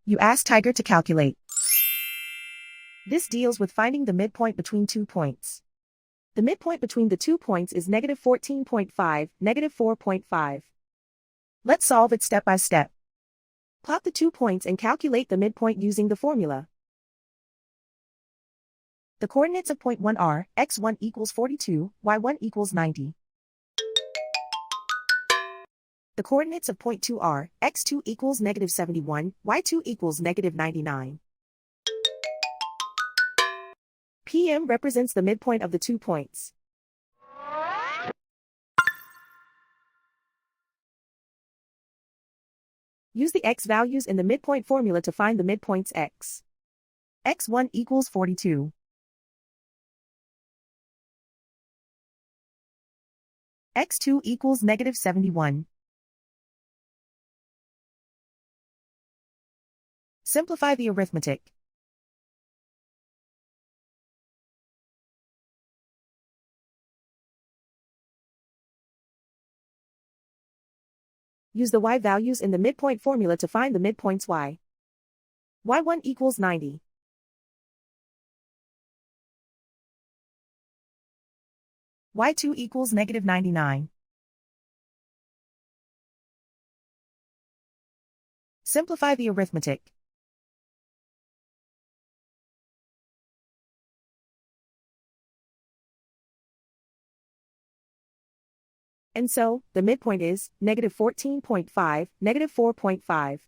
You ask Tiger to calculate. This deals with finding the midpoint between 2 points. The midpoint between the 2 points is -14.5, -4.5. Let's solve it step by step. Plot the 2 points and calculate the midpoint using the formula. The coordinates of point 1 are, x1 equals 42, y1 equals 90. The coordinates of point 2 are, x2 equals -71, y2 equals -99. PM represents the midpoint of the 2 points. Use the x values in the midpoint formula to find the midpoints x. x1 equals 42. x2 equals -71. Simplify the arithmetic. Use the y values in the midpoint formula to find the midpoints y. y1 equals 90. y2 equals -99. Simplify the arithmetic. And so, the midpoint is -14.5, -4.5.